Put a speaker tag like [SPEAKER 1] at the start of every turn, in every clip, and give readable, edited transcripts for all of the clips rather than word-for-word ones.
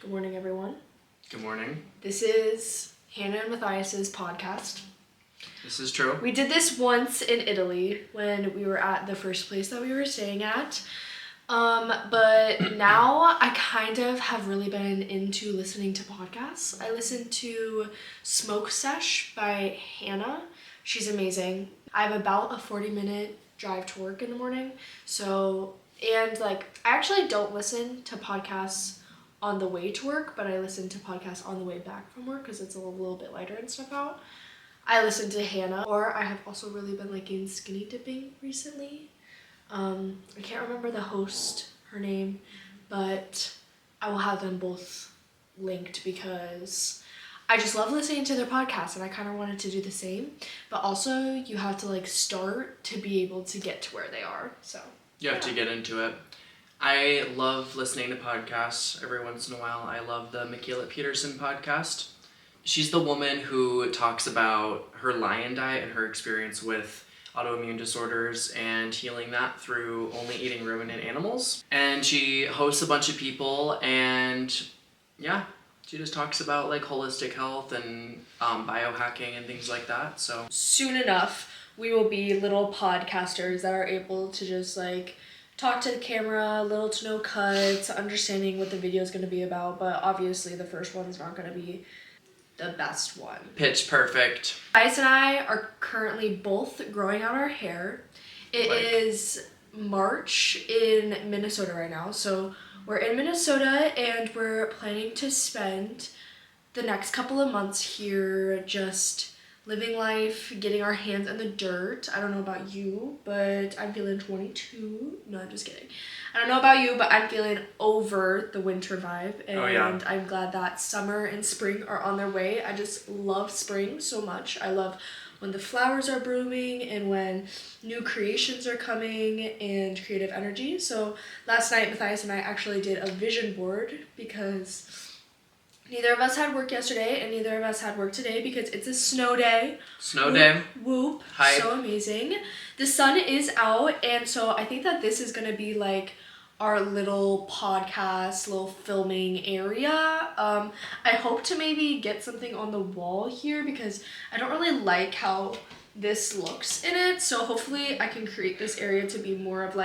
[SPEAKER 1] Good morning, everyone.
[SPEAKER 2] Good morning.
[SPEAKER 1] This is Hannah and Mathias' podcast.
[SPEAKER 2] This is true.
[SPEAKER 1] We did this once in Italy when we were at the first place that we were staying at. But now I kind of have really been into listening to podcasts. I listened to Smoke Sesh by Hannah. She's amazing. I have about a 40-minute drive to work in the morning. I actually don't listen to podcasts on the way to work, but I listen to podcasts on the way back from work because it's a little bit lighter and stuff out. I listen to Hannah, or I have also really been liking skinny dipping recently. I can't remember the host, her name, but I will have them both linked because I just love listening to their podcasts and I kind of wanted to do the same, but also you have to start to be able to get to where they are, so.
[SPEAKER 2] You have to get into it. I love listening to podcasts every once in a while. I love the Michaela Peterson podcast. She's the woman who talks about her lion diet and her experience with autoimmune disorders and healing that through only eating ruminant animals. And she hosts a bunch of people and she just talks about holistic health and biohacking and things like that. So
[SPEAKER 1] soon enough, we will be little podcasters that are able to just talk to the camera, little to no cuts, understanding what the video is going to be about, but obviously the first one's not going to be the best one.
[SPEAKER 2] Pitch perfect.
[SPEAKER 1] Ice and I are currently both growing out our hair. It is March in Minnesota right now, so we're in Minnesota and we're planning to spend the next couple of months here just living life, getting our hands in the dirt. I don't know about you, but I'm feeling 22. No, I'm just kidding. I don't know about you, but I'm feeling over the winter vibe. And I'm glad that summer and spring are on their way. I just love spring so much. I love when the flowers are blooming and when new creations are coming and creative energy. So last night, Mathias and I actually did a vision board because neither of us had work yesterday, and neither of us had work today because it's a snow day.
[SPEAKER 2] Snow day.
[SPEAKER 1] Whoop.
[SPEAKER 2] Hype.
[SPEAKER 1] So amazing. The sun is out, and so I think that this is going to be our little podcast, little filming area. I hope to maybe get something on the wall here because I don't really like how this looks in it. So hopefully I can create this area to be more of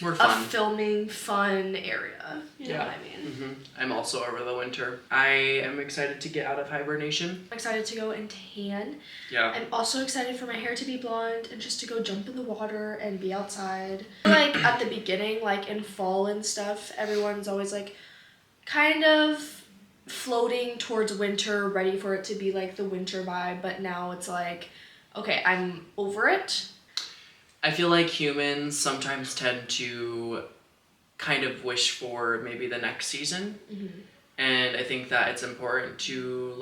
[SPEAKER 2] more fun.
[SPEAKER 1] A filming fun area. You know what I mean?
[SPEAKER 2] Mm-hmm. I'm also over the winter. I am excited to get out of hibernation.
[SPEAKER 1] I'm excited to go and tan.
[SPEAKER 2] Yeah.
[SPEAKER 1] I'm also excited for my hair to be blonde and just to go jump in the water and be outside. At the beginning, in fall and stuff, everyone's always kind of floating towards winter, ready for it to be the winter vibe, but now it's okay, I'm over it.
[SPEAKER 2] I feel like humans sometimes tend to kind of wish for maybe the next season.
[SPEAKER 1] Mm-hmm.
[SPEAKER 2] And I think that it's important to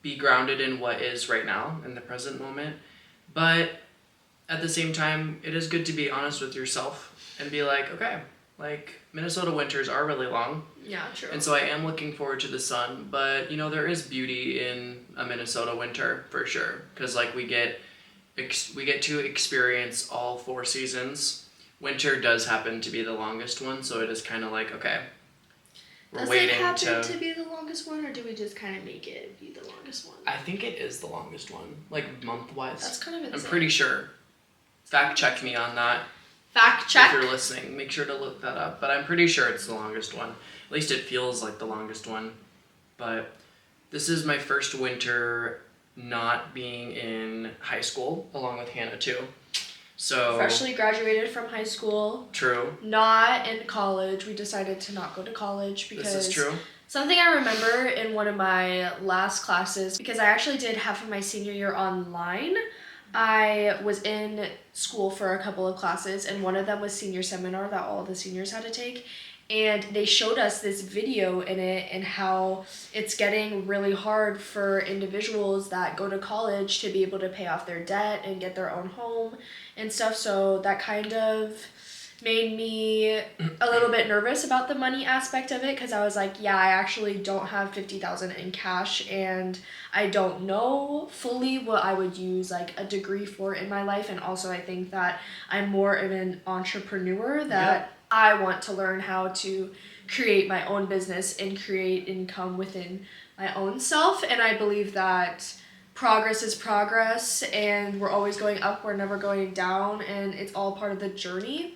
[SPEAKER 2] be grounded in what is right now in the present moment. But at the same time, it is good to be honest with yourself and be okay, Minnesota winters are really long.
[SPEAKER 1] Yeah, true.
[SPEAKER 2] And so I am looking forward to the sun, but there is beauty in a Minnesota winter for sure. Because we get to experience all 4 seasons. Winter does happen to be the longest one, so it is kind of okay. We're
[SPEAKER 1] Does
[SPEAKER 2] waiting
[SPEAKER 1] it happen to be the longest one, or do we just kind of make it be the longest one?
[SPEAKER 2] I think it is the longest one, month-wise.
[SPEAKER 1] That's kind of insane.
[SPEAKER 2] I'm pretty sure. Fact check me on that.
[SPEAKER 1] Fact check.
[SPEAKER 2] If you're listening, make sure to look that up. But I'm pretty sure it's the longest one. At least it feels like the longest one. But this is my first winter not being in high school, along with Hannah too. So
[SPEAKER 1] freshly graduated from high school.
[SPEAKER 2] True.
[SPEAKER 1] Not in college. We decided to not go to college because
[SPEAKER 2] this is true.
[SPEAKER 1] Something I remember in one of my last classes, because I actually did half of my senior year online. I was in school for a couple of classes, and one of them was senior seminar that all the seniors had to take. And they showed us this video in it and how it's getting really hard for individuals that go to college to be able to pay off their debt and get their own home and stuff. So that kind of made me a little bit nervous about the money aspect of it because I was I actually don't have $50,000 in cash and I don't know fully what I would use a degree for in my life. And also I think that I'm more of an entrepreneur that I want to learn how to create my own business and create income within my own self. And I believe that progress is progress, and we're always going up, we're never going down, and it's all part of the journey.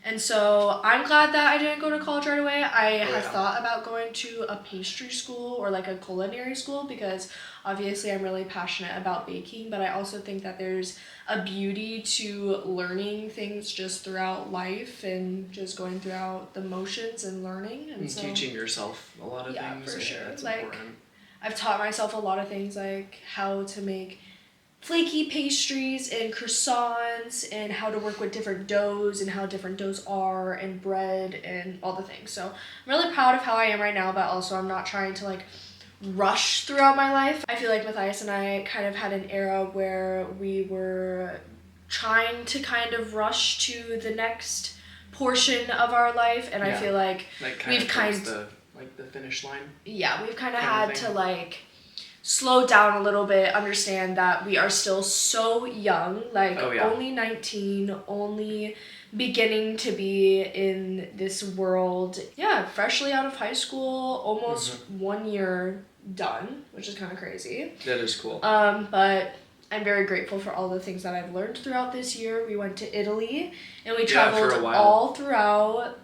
[SPEAKER 1] And so I'm glad that I didn't go to college right away. I had thought about going to a pastry school or like a culinary school, because obviously I'm really passionate about baking, but I also think that there's a beauty to learning things just throughout life and just going throughout the motions and learning. And so,
[SPEAKER 2] teaching yourself a lot of things.
[SPEAKER 1] For sure.
[SPEAKER 2] That's
[SPEAKER 1] like,
[SPEAKER 2] important.
[SPEAKER 1] I've taught myself a lot of things, like how to make flaky pastries and croissants and how to work with different doughs and how different doughs are, and bread and all the things. So I'm really proud of how I am right now, but also I'm not trying to like rush throughout my life. I feel like Mathias and I kind of had an era where we were trying to kind of rush to the next portion of our life, and I feel like we've kind of
[SPEAKER 2] the finish line.
[SPEAKER 1] Yeah, we've kind of had to like slow down a little bit, understand that we are still so young, like only 19, only beginning to be in this world. Yeah, freshly out of high school, almost 1 year done, which is kind of crazy.
[SPEAKER 2] That is cool.
[SPEAKER 1] But I'm very grateful for all the things that I've learned throughout this year. We went to Italy and we traveled all throughout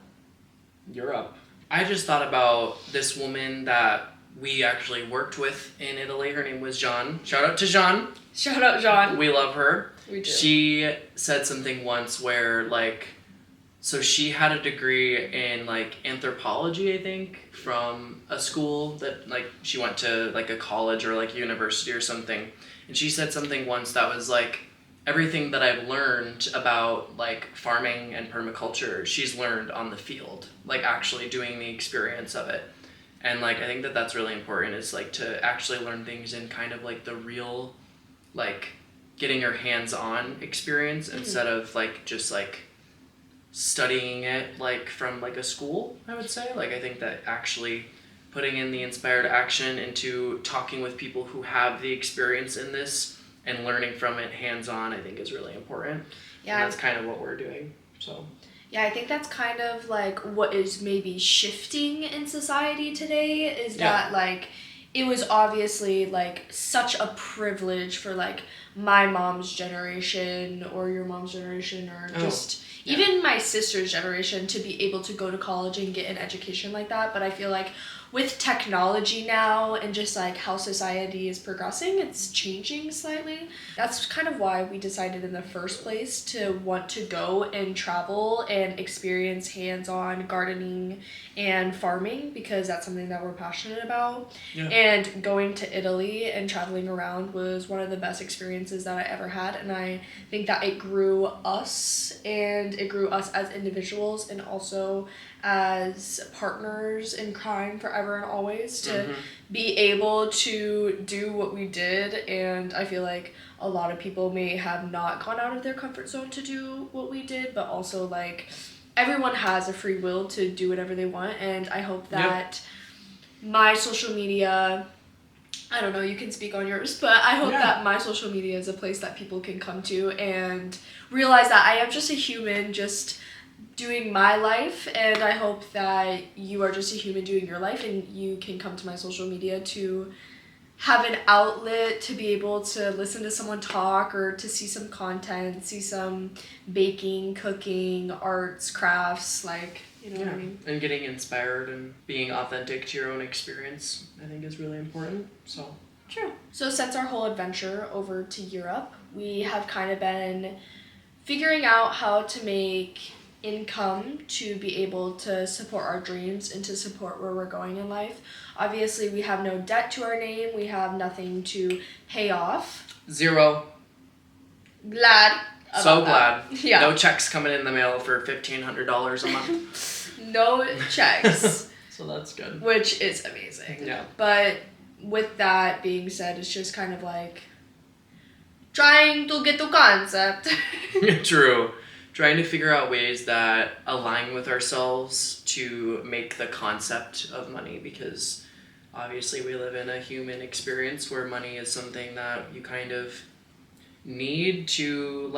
[SPEAKER 2] Europe. I just thought about this woman that we actually worked with in Italy. Her name was Jean. Shout out to Jean.
[SPEAKER 1] Shout out Jean.
[SPEAKER 2] We love her.
[SPEAKER 1] We do.
[SPEAKER 2] She said something once where so she had a degree in anthropology, I think, from a school that she went to a college or university or something. And she said something once that was everything that I've learned about farming and permaculture, she's learned on the field, actually doing the experience of it. And I think that that's really important, is to actually learn things in kind of the real getting your hands-on experience instead of just studying it from a school, I would say. I think that actually putting in the inspired action into talking with people who have the experience in this and learning from it hands-on, I think is really important. Yeah. And that's kind of what we're doing. So
[SPEAKER 1] yeah, I think that's kind of what is maybe shifting in society today, is that it was obviously such a privilege for my mom's generation or your mom's generation or even my sister's generation to be able to go to college and get an education like that. But I feel with technology now and just how society is progressing, it's changing slightly. That's kind of why we decided in the first place to want to go and travel and experience hands-on gardening and farming, because that's something that we're passionate about. Yeah. And going to Italy and traveling around was one of the best experiences that I ever had, and I think that it grew us, and it grew us as individuals and also as partners in crime forever and always, to be able to do what we did. And I feel a lot of people may have not gone out of their comfort zone to do what we did, but also everyone has a free will to do whatever they want. And I hope that my social media, I don't know, you can speak on yours, but I hope that my social media is a place that people can come to and realize that I am just a human, just doing my life, and I hope that you are just a human doing your life, and you can come to my social media to have an outlet to be able to listen to someone talk, or to see some content, see some baking, cooking, arts, crafts, you know what I mean?
[SPEAKER 2] And getting inspired and being authentic to your own experience, I think, is really important. So
[SPEAKER 1] true. So since our whole adventure over to Europe, we have kind of been figuring out how to make income to be able to support our dreams and to support where we're going in life. Obviously, we have no debt to our name. We have nothing to pay off.
[SPEAKER 2] Zero.
[SPEAKER 1] Glad.
[SPEAKER 2] So glad. Yeah. No checks coming in the mail for $1,500 a month.
[SPEAKER 1] No checks.
[SPEAKER 2] So that's good.
[SPEAKER 1] Which is amazing.
[SPEAKER 2] Yeah.
[SPEAKER 1] But with that being said, it's just kind of trying to get the concept.
[SPEAKER 2] True. Trying to figure out ways that align with ourselves to make the concept of money, because obviously we live in a human experience where money is something that you kind of need to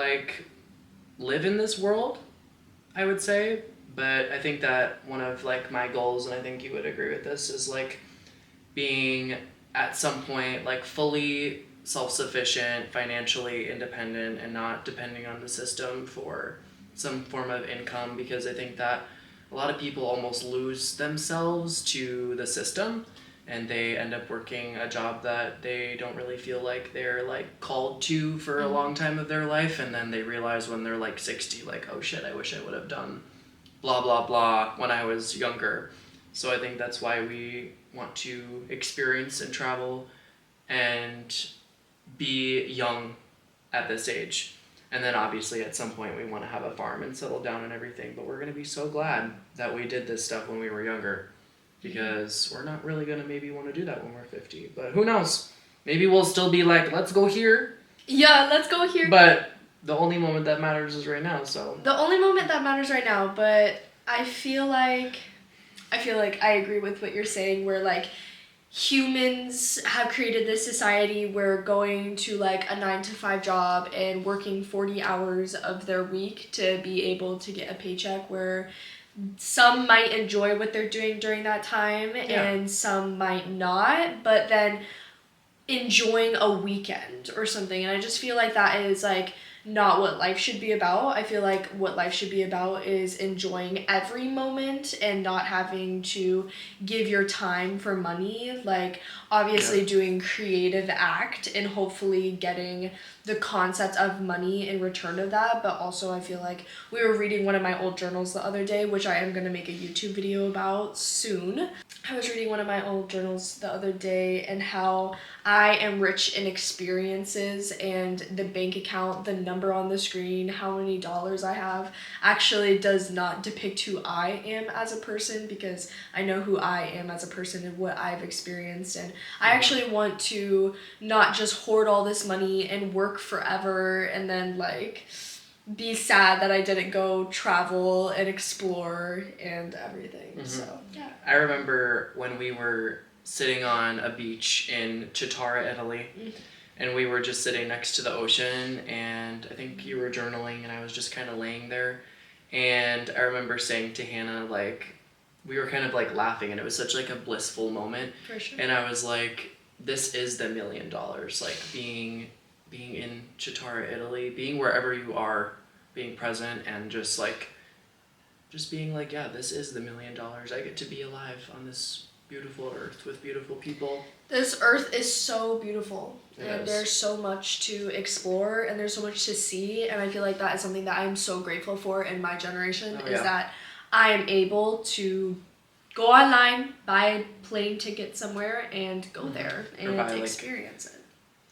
[SPEAKER 2] live in this world, I would say, But I think that one of like my goals, and I think you would agree with this, is like being at some point like fully self-sufficient, financially independent, and not depending on the system for some form of income, because I think that a lot of people almost lose themselves to the system and they end up working a job that they don't really feel like they're like called to for a long time of their life, and then they realize when they're like 60, like, oh shit, I wish I would have done blah blah blah when I was younger. So I think that's why we want to experience and travel and be young at this age. And then obviously at some point we want to have a farm and settle down and everything. But we're going to be so glad that we did this stuff when we were younger, because we're not really going to maybe want to do that when we're 50. But who knows? Maybe we'll still be like, let's go here.
[SPEAKER 1] Yeah, let's go here.
[SPEAKER 2] But the only moment that matters is right now, so.
[SPEAKER 1] The only moment that matters right now, but I feel like I agree with what you're saying, where like humans have created this society where going to like a 9 to 5 job and working 40 hours of their week to be able to get a paycheck, where some might enjoy what they're doing during that time and some might not, but then enjoying a weekend or something. And I just feel like that is like not what life should be about. I feel like what life should be about is enjoying every moment and not having to give your time for money. Like obviously doing creative act and hopefully getting the concept of money in return of that. But also I feel like we were reading one of my old journals the other day, which I am going to make a YouTube video about soon. I was reading one of my old journals the other day and how I am rich in experiences, and the bank account, the number on the screen, how many dollars I have, actually does not depict who I am as a person, because I know who I am as a person and what I've experienced. And I actually want to not just hoard all this money and work forever and then like be sad that I didn't go travel and explore and everything. So yeah.
[SPEAKER 2] I remember when we were sitting on a beach in Chitara, Italy, and we were just sitting next to the ocean, and I think you were journaling and I was just kind of laying there, and I remember saying to Hannah, like, we were kind of like laughing, and it was such like a blissful moment.
[SPEAKER 1] For sure.
[SPEAKER 2] And I was like, this is the $1 million, like being in Chitara, Italy, being wherever you are, being present, and just being like, yeah, this is the $1 million. I get to be alive on this beautiful earth with beautiful people.
[SPEAKER 1] This earth is so beautiful, and
[SPEAKER 2] Yes.
[SPEAKER 1] there's so much to explore, and there's so much to see, and I feel like that is something that I'm so grateful for in my generation, is that I am able to go online, buy a plane ticket somewhere, and go there and experience it.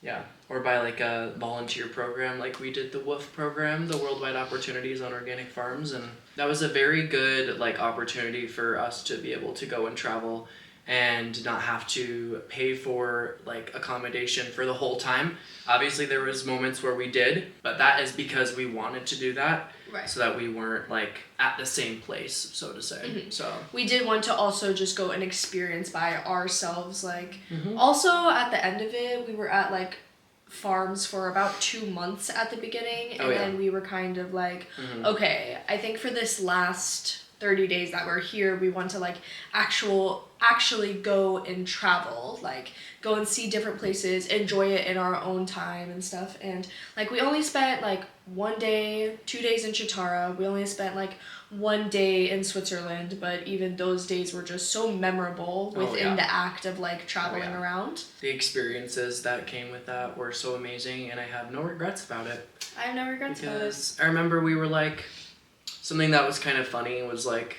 [SPEAKER 2] Yeah, or by like a volunteer program, like we did the WOOF program, the Worldwide Opportunities on Organic Farms, and that was a very good like opportunity for us to be able to go and travel and not have to pay for like accommodation for the whole time. Obviously there was moments where we did, but that is because we wanted to do that.
[SPEAKER 1] Right.
[SPEAKER 2] So that we weren't like at the same place, so to say. So
[SPEAKER 1] we did want to also just go and experience by ourselves. Like also at the end of it, we were at like farms for about 2 months at the beginning, and then we were kind of like, okay, I think for this last 30 days that we're here, we want to like actually go and travel, like go and see different places, enjoy it in our own time and stuff. And like we only spent like 1 day, 2 days in Chitara. We only spent like 1 day in Switzerland, but even those days were just so memorable within the act of like traveling around.
[SPEAKER 2] The experiences that came with that were so amazing, and I have no regrets about it.
[SPEAKER 1] I have no regrets about it.
[SPEAKER 2] Because I remember we were like, something that was kind of funny was like,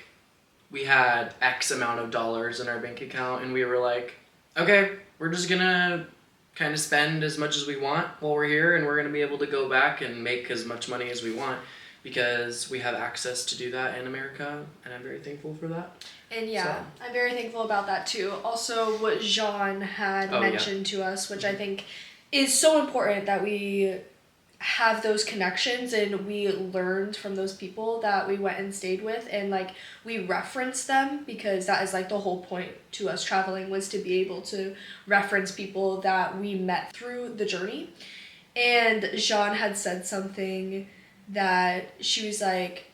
[SPEAKER 2] we had X amount of dollars in our bank account, and we were like, okay, we're just gonna kind of spend as much as we want while we're here, and we're gonna be able to go back and make as much money as we want, because we have access to do that in America, and I'm very thankful for that.
[SPEAKER 1] And I'm very thankful about that too. Also, what Jean had mentioned to us, which I think is so important, that we have those connections and we learned from those people that we went and stayed with, and like we reference them, because that is like the whole point to us traveling, was to be able to reference people that we met through the journey. And Jean had said something that she was like,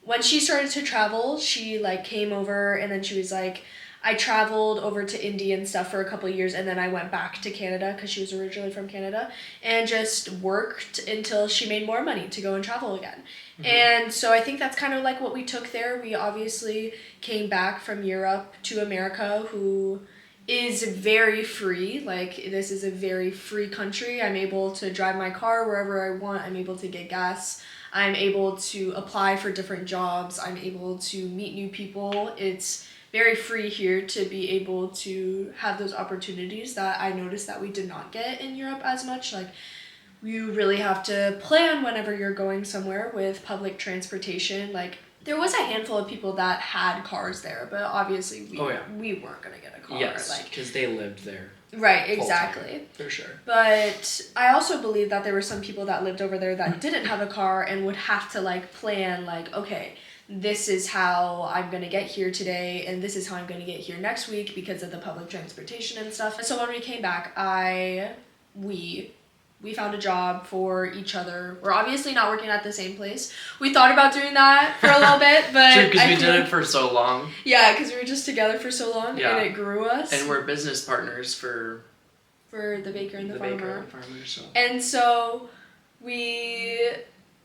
[SPEAKER 1] when she started to travel, she like came over and then she was like, I traveled over to India and stuff for a couple of years, and then I went back to Canada because she was originally from Canada, and just worked until she made more money to go and travel again. Mm-hmm. And so I think that's kind of like what we took there. We obviously came back from Europe to America, who is very free. Like, this is a very free country. I'm able to drive my car wherever I want. I'm able to get gas. I'm able to apply for different jobs. I'm able to meet new people. It's very free here to be able to have those opportunities that I noticed that we did not get in Europe as much. Like, you really have to plan whenever you're going somewhere with public transportation. Like, there was a handful of people that had cars there, but obviously we weren't going to get a car.
[SPEAKER 2] Yes, because they lived there.
[SPEAKER 1] Right, exactly.
[SPEAKER 2] For sure.
[SPEAKER 1] But I also believe that there were some people that lived over there that didn't have a car and would have to like plan like, okay, this is how I'm going to get here today and this is how I'm going to get here next week because of the public transportation and stuff. So when we came back, we found a job for each other. We're obviously not working at the same place. We thought about doing that for a little bit, but
[SPEAKER 2] true, because we did it for so long.
[SPEAKER 1] Yeah, because we were just together for so long, and it grew us.
[SPEAKER 2] And we're business partners for
[SPEAKER 1] the baker and the farmer.
[SPEAKER 2] Baker and farmer.
[SPEAKER 1] And so we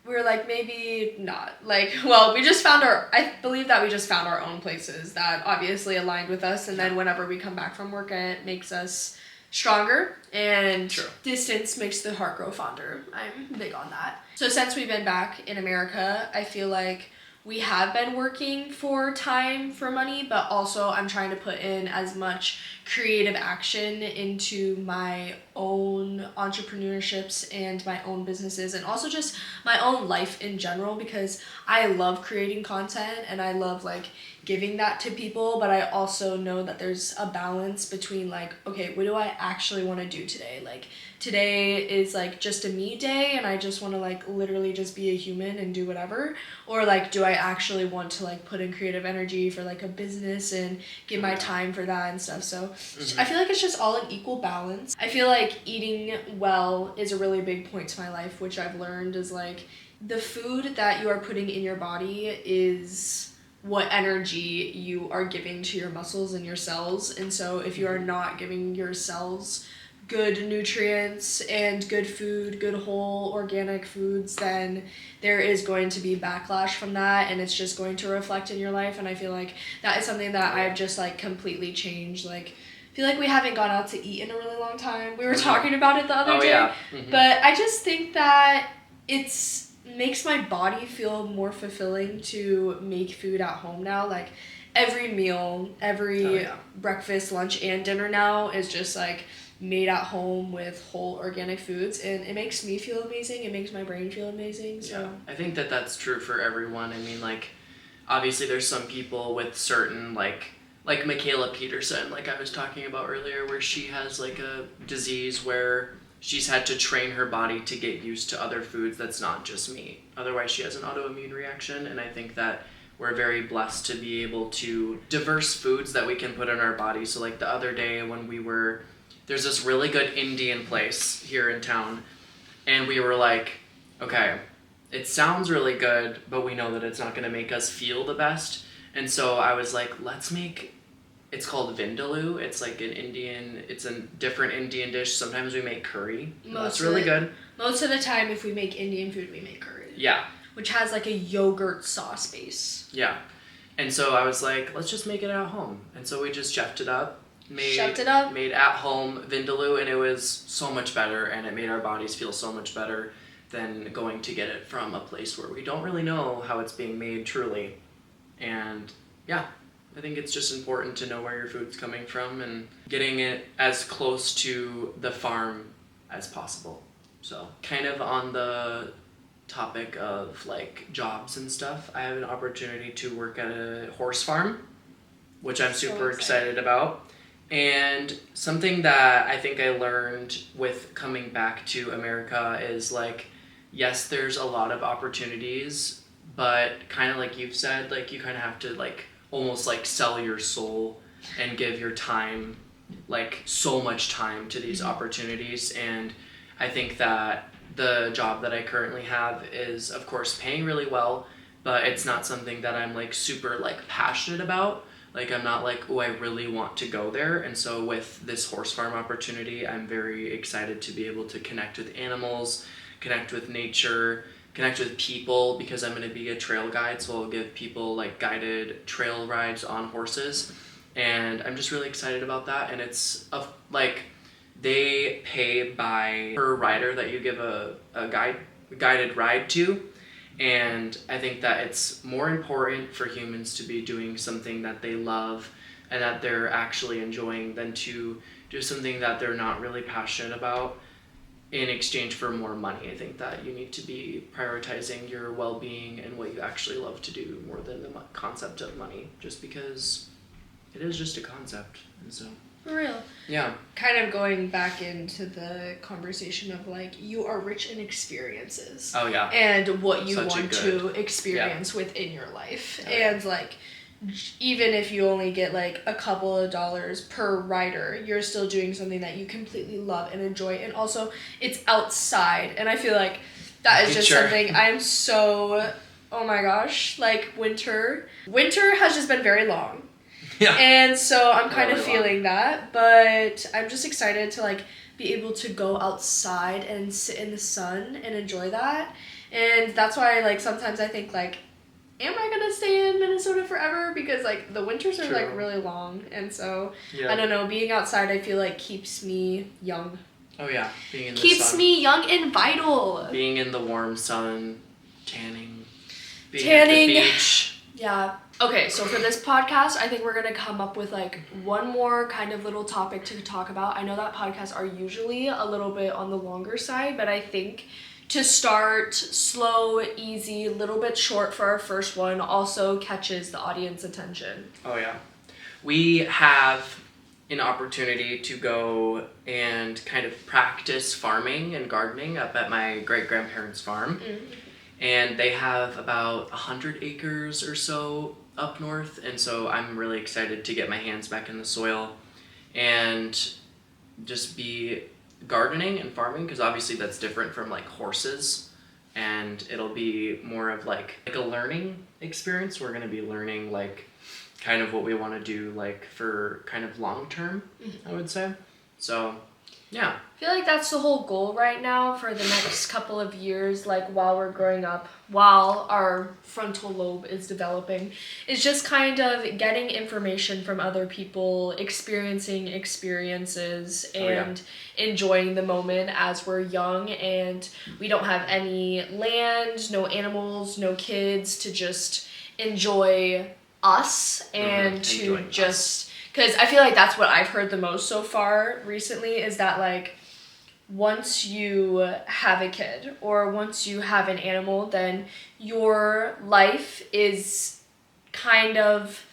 [SPEAKER 1] were like, maybe not. Like, well, I believe that we just found our own places that obviously aligned with us, and then whenever we come back from work, it makes us stronger, and distance makes the heart grow fonder. I'm big on that. So since we've been back in America, I feel like we have been working for time for money, but also I'm trying to put in as much creative action into my own entrepreneurships and my own businesses and also just my own life in general, because I love creating content and I love like giving that to people, but I also know that there's a balance between like, okay, what do I actually want to do today? Like, today is like just a me day and I just want to like literally just be a human and do whatever, or like, do I actually want to like put in creative energy for like a business and give my time for that and stuff. So I feel like it's just all an equal balance. I feel like eating well is a really big point to my life, which I've learned is like the food that you are putting in your body is what energy you are giving to your muscles and your cells. And so if you are not giving your cells good nutrients and good food, good whole organic foods, then there is going to be backlash from that and it's just going to reflect in your life. And I feel like that is something that I've just like completely changed. Like, I feel like we haven't gone out to eat in a really long time. We were talking about it the other day. But I just think that makes my body feel more fulfilling to make food at home now. Like, every meal, breakfast, lunch, and dinner now is just like made at home with whole organic foods, and it makes me feel amazing. It makes my brain feel amazing. So
[SPEAKER 2] I think that that's true for everyone. I mean, like, obviously there's some people with certain like Michaela Peterson, like I was talking about earlier, where she has like a disease where she's had to train her body to get used to other foods that's not just meat. Otherwise she has an autoimmune reaction, and I think that we're very blessed to be able to diverse foods that we can put in our body. So like the other day when there's this really good Indian place here in town, and we were like, okay, it sounds really good, but we know that it's not gonna make us feel the best. And so I was like, it's called vindaloo. It's like it's a different Indian dish. Sometimes we make curry. That's really good.
[SPEAKER 1] Most of the time, if we make Indian food, we make curry.
[SPEAKER 2] Yeah.
[SPEAKER 1] Which has like a yogurt sauce base.
[SPEAKER 2] Yeah. And so I was like, let's just make it at home. And so we just chefed it up. Made at home vindaloo, and it was so much better, and it made our bodies feel so much better than going to get it from a place where we don't really know how it's being made truly. And yeah, I think it's just important to know where your food's coming from and getting it as close to the farm as possible. So kind of on the topic of like jobs and stuff, I have an opportunity to work at a horse farm, which I'm super excited about. And something that I think I learned with coming back to America is like, yes, there's a lot of opportunities, but kind of like you've said, like you kind of have to like almost like sell your soul and give your time, like so much time to these opportunities. And I think that the job that I currently have is of course paying really well, but it's not something that I'm like super like passionate about. Like I'm not like, oh, I really want to go there. And so with this horse farm opportunity, I'm very excited to be able to connect with animals, connect with nature, connect with people, because I'm going to be a trail guide. So I'll give people like guided trail rides on horses. And I'm just really excited about that. And it's like they pay by per rider that you give a guided ride to. And I think that it's more important for humans to be doing something that they love and that they're actually enjoying than to do something that they're not really passionate about in exchange for more money. I think that you need to be prioritizing your well-being and what you actually love to do more than the concept of money, just because it is just a concept. And so
[SPEAKER 1] For real.
[SPEAKER 2] yeah.
[SPEAKER 1] Kind of going back into the conversation of like, you are rich in experiences.
[SPEAKER 2] Oh yeah.
[SPEAKER 1] And what you
[SPEAKER 2] Such a
[SPEAKER 1] want
[SPEAKER 2] good-
[SPEAKER 1] to experience within your life.
[SPEAKER 2] Oh, yeah.
[SPEAKER 1] And like, even if you only get like a couple of dollars per rider, you're still doing something that you completely love and enjoy. And also, it's outside. And I feel like that is just
[SPEAKER 2] Nature.
[SPEAKER 1] something I'm so, oh my gosh, like winter. Winter has just been very long.
[SPEAKER 2] Yeah.
[SPEAKER 1] And so I'm kind of
[SPEAKER 2] Really
[SPEAKER 1] feeling that, but I'm just excited to like be able to go outside and sit in the sun and enjoy that. And that's why like sometimes I think like, am I gonna stay in Minnesota forever? Because like the winters are like
[SPEAKER 2] True.
[SPEAKER 1] really long, and so
[SPEAKER 2] Yeah.
[SPEAKER 1] I don't know, being outside I feel like keeps me young.
[SPEAKER 2] Oh yeah. Being in the
[SPEAKER 1] Keeps
[SPEAKER 2] sun.
[SPEAKER 1] me young and vital.
[SPEAKER 2] Being in the warm sun, tanning, being
[SPEAKER 1] Tanning.
[SPEAKER 2] at the beach.
[SPEAKER 1] Yeah. Okay, so for this podcast, I think we're going to come up with like one more kind of little topic to talk about. I know that podcasts are usually a little bit on the longer side, but I think to start slow, easy, a little bit short for our first one also catches the audience attention.
[SPEAKER 2] Oh yeah. We have an opportunity to go and kind of practice farming and gardening up at my great-grandparents' farm. And they have about 100 acres or so up north, and so I'm really excited to get my hands back in the soil and just be gardening and farming, because obviously that's different from like horses, and it'll be more of like a learning experience. We're going to be learning like kind of what we want to do like for kind of long term, I would say. So yeah.
[SPEAKER 1] I feel like that's the whole goal right now for the next couple of years, like while we're growing up, while our frontal lobe is developing, is just kind of getting information from other people, experiencing experiences, and enjoying the moment as we're young and we don't have any land, no animals, no kids, to just enjoy us and to
[SPEAKER 2] Enjoying
[SPEAKER 1] just... Because I feel like that's what I've heard the most so far recently, is that like once you have a kid or once you have an animal, then your life is kind of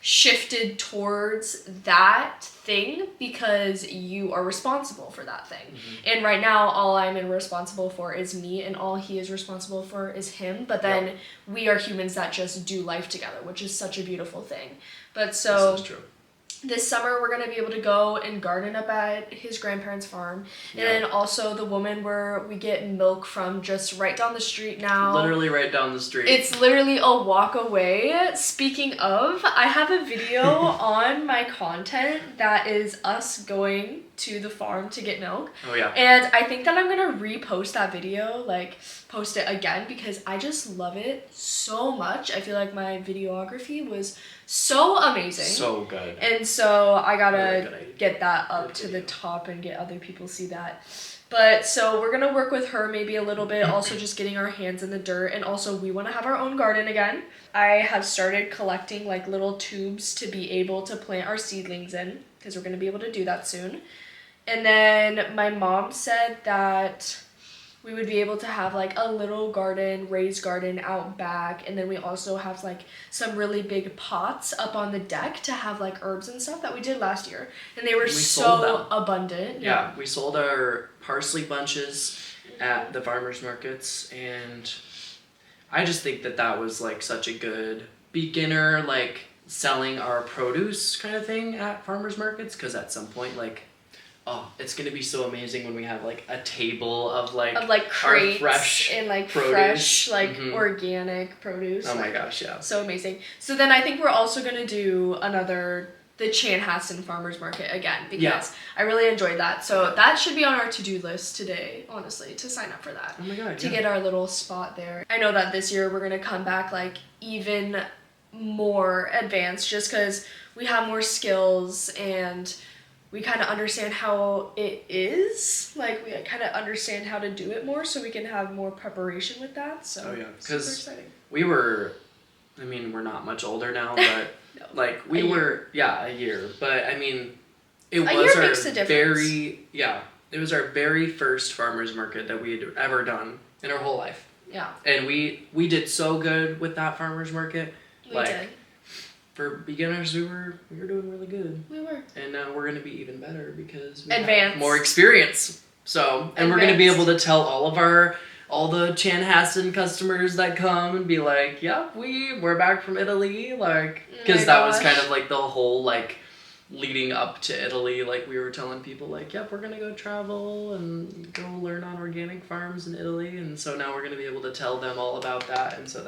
[SPEAKER 1] shifted towards that thing because you are responsible for that thing. And right now, all I'm responsible for is me, and all he is responsible for is him. But then we are humans that just do life together, which is such a beautiful thing. But so...
[SPEAKER 2] This is true.
[SPEAKER 1] This summer, we're going to be able to go and garden up at his grandparents' farm. And then also the woman where we get milk from just right down the street now.
[SPEAKER 2] Literally right down the street.
[SPEAKER 1] It's literally a walk away. Speaking of, I have a video on my content that is us going to the farm to get milk.
[SPEAKER 2] Oh yeah.
[SPEAKER 1] And I think that I'm going to repost that video, like post it again, because I just love it so much. I feel like my videography was so amazing.
[SPEAKER 2] So good.
[SPEAKER 1] And so I
[SPEAKER 2] Really
[SPEAKER 1] gotta
[SPEAKER 2] good idea.
[SPEAKER 1] get that up to the top and get other people see that. But so we're gonna work with her maybe a little bit, also just getting our hands in the dirt, and also we wanna have our own garden again. I have started collecting like little tubes to be able to plant our seedlings in, because we're gonna be able to do that soon. And then my mom said that we would be able to have like a little garden, raised garden out back, and then we also have like some really big pots up on the deck to have like herbs and stuff that we did last year, and they were
[SPEAKER 2] sold
[SPEAKER 1] so
[SPEAKER 2] them.
[SPEAKER 1] abundant.
[SPEAKER 2] Yeah, we sold our parsley bunches at the farmers markets, and I just think that that was like such a good beginner like selling our produce kind of thing at farmers markets, because at some point like oh, it's gonna be so amazing when we have like a table of like
[SPEAKER 1] crates
[SPEAKER 2] our fresh
[SPEAKER 1] and like
[SPEAKER 2] produce.
[SPEAKER 1] fresh organic produce.
[SPEAKER 2] Oh my gosh, yeah.
[SPEAKER 1] So amazing. So then I think we're also gonna do the Chanhassen Farmers Market again because I really enjoyed that. So that should be on our to-do list today, honestly, to sign up for that.
[SPEAKER 2] Oh my god.
[SPEAKER 1] To get our little spot there. I know that this year we're gonna come back like even more advanced just because we have more skills and we kind of understand how it is. Like, we kind of understand how to do it more so we can have more preparation with that. So, super exciting.
[SPEAKER 2] We're not much older now, but
[SPEAKER 1] no,
[SPEAKER 2] like we were, a year. But I mean, it was it was our very first farmer's market that we had ever done in our whole life.
[SPEAKER 1] Yeah.
[SPEAKER 2] And we did so good with that farmer's market.
[SPEAKER 1] We did.
[SPEAKER 2] For beginners, we were doing really good.
[SPEAKER 1] We were.
[SPEAKER 2] And now we're going to be even better because we
[SPEAKER 1] have
[SPEAKER 2] more experience. So, and we're going to be able to tell all the Chanhassen customers that come and be like, "Yep, we're back from Italy," like, because that was kind of like the whole like leading up to Italy. Like, we were telling people like, "Yep, we're going to go travel and go learn on organic farms in Italy," and so now we're going to be able to tell them all about that, and so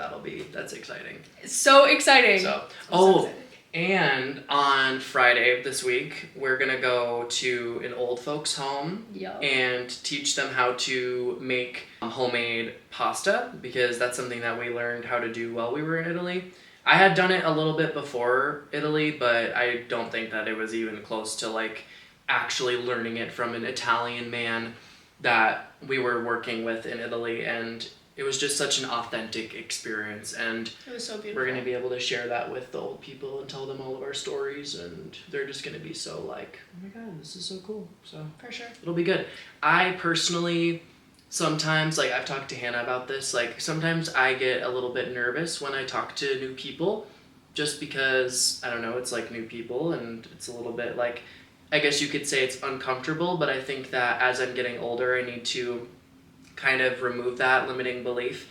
[SPEAKER 2] that's exciting.
[SPEAKER 1] So exciting.
[SPEAKER 2] So, and on Friday this week, we're going to go to an old folks' home and teach them how to make homemade pasta, because that's something that we learned how to do while we were in Italy. I had done it a little bit before Italy, but I don't think that it was even close to like actually learning it from an Italian man that we were working with in Italy, and it was just such an authentic experience, and
[SPEAKER 1] it was so beautiful.
[SPEAKER 2] We're going to be able to share that with the old people and tell them all of our stories, and they're just going to be so like, oh my god, this is so cool. So
[SPEAKER 1] for sure,
[SPEAKER 2] it'll be good. I personally sometimes, like, I've talked to Hannah about this, like, sometimes I get a little bit nervous when I talk to new people, just because, I don't know, it's like new people, and it's a little bit like, I guess you could say it's uncomfortable, but I think that as I'm getting older, I need to kind of remove that limiting belief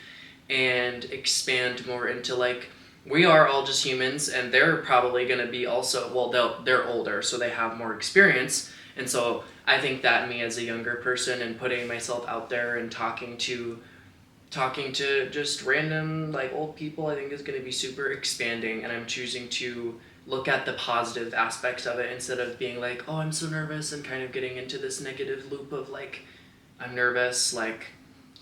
[SPEAKER 2] and expand more into like, we are all just humans, and they're probably going to be also, well, they're older, so they have more experience, and so I think that me as a younger person and putting myself out there and talking to just random like old people, I think is going to be super expanding, and I'm choosing to look at the positive aspects of it instead of being like, oh, I'm so nervous, and kind of getting into this negative loop of like, I'm nervous, like,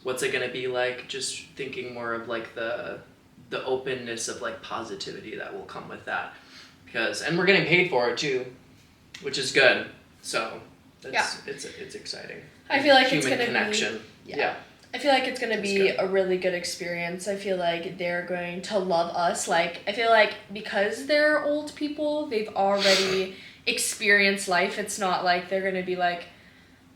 [SPEAKER 2] what's it going to be like? Just thinking more of like the openness of like positivity that will come with that, and we're getting paid for it too, which is good. So it's exciting.
[SPEAKER 1] I feel like
[SPEAKER 2] human
[SPEAKER 1] it's gonna
[SPEAKER 2] connection.
[SPEAKER 1] I feel like it's gonna be a really good experience. I feel like they're going to love us. Like, I feel like because they're old people, they've already experienced life. It's not like they're gonna be like,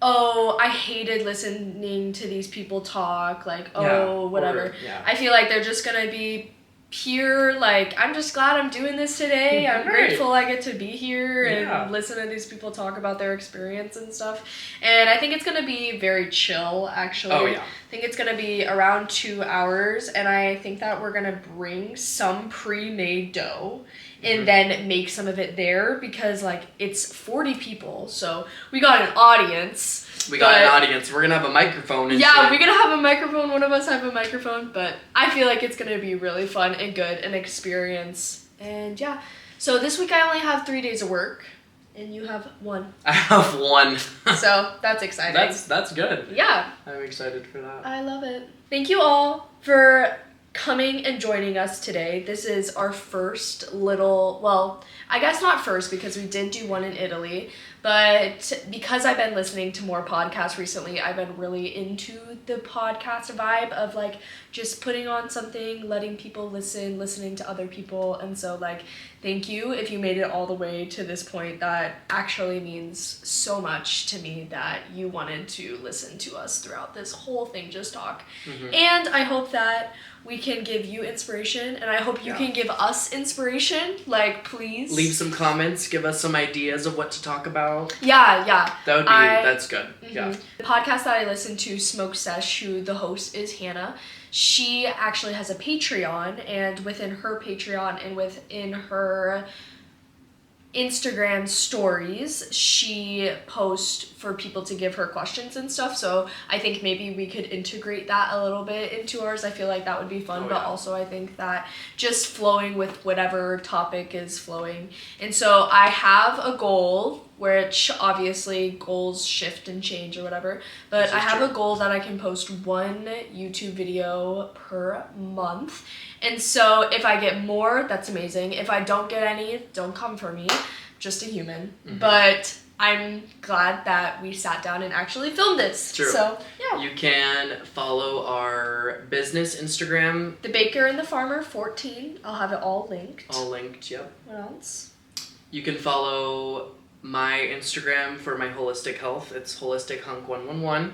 [SPEAKER 1] oh, I hated listening to these people talk, like, whatever. I feel like they're just gonna be pure, like, I'm just glad I'm doing this today. I'm grateful I get to be here and listen to these people talk about their experience and stuff. And I think it's gonna be very chill, actually.
[SPEAKER 2] Oh, yeah.
[SPEAKER 1] I think it's gonna be around 2 hours, and I think that we're gonna bring some pre-made dough and then make some of it there, because like it's 40 people, so we got an audience.
[SPEAKER 2] We're gonna have a microphone and
[SPEAKER 1] we're gonna have a microphone. One of us have a microphone, but I feel like it's gonna be really fun and good, an experience. And so this week I only have 3 days of work, and you have 1.
[SPEAKER 2] I have 1.
[SPEAKER 1] So that's exciting.
[SPEAKER 2] That's good.
[SPEAKER 1] Yeah.
[SPEAKER 2] I'm excited for that.
[SPEAKER 1] I love it. Thank you all for coming and joining us today. This is our first I guess not first, because we did do one in Italy, but because I've been listening to more podcasts recently, I've been really into the podcast vibe of like just putting on something, letting people listening to other people. And so like, thank you if you made it all the way to this point. That actually means so much to me that you wanted to listen to us throughout this whole thing, Just Talk. And I hope that we can give you inspiration, and I hope you can give us inspiration. Like, please
[SPEAKER 2] leave some comments, give us some ideas of what to talk about.
[SPEAKER 1] That would be
[SPEAKER 2] that's good. Yeah.
[SPEAKER 1] The podcast that I listen to, Smoke Sesh, who the host is Hannah, she actually has a Patreon, and within her Patreon and within her Instagram stories, she posts for people to give her questions and stuff. So I think maybe we could integrate that a little bit into ours. I feel like that would be fun, but also I think that just flowing with whatever topic is flowing. And so I have a goal, which obviously goals shift and change or whatever, but I have a goal that I can post 1 YouTube video per month. And so if I get more, that's amazing. If I don't get any, don't come for me. Just a human. Mm-hmm. But I'm glad that we sat down and actually filmed this.
[SPEAKER 2] True.
[SPEAKER 1] So, yeah.
[SPEAKER 2] You can follow our business Instagram.
[SPEAKER 1] The Baker and the Farmer 14. I'll have it all linked.
[SPEAKER 2] All linked, yep.
[SPEAKER 1] What else?
[SPEAKER 2] You can follow my Instagram for my holistic health. It's holistichunk111.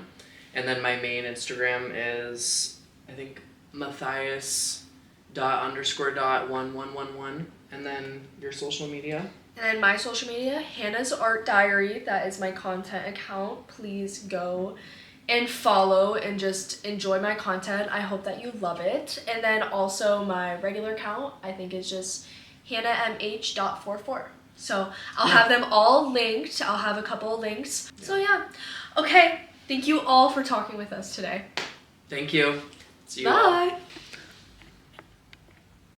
[SPEAKER 2] And then my main Instagram is, I think, Mathias._.1111. And then your social media.
[SPEAKER 1] And then my social media, Hannah's Art Diary. That is my content account. Please go and follow and just enjoy my content. I hope that you love it. And then also my regular account, I think is just hannahmh.44. So I'll have them all linked. I'll have a couple of links. So yeah. Okay. Thank you all for talking with us today.
[SPEAKER 2] Thank you. See you
[SPEAKER 1] Bye.
[SPEAKER 2] all.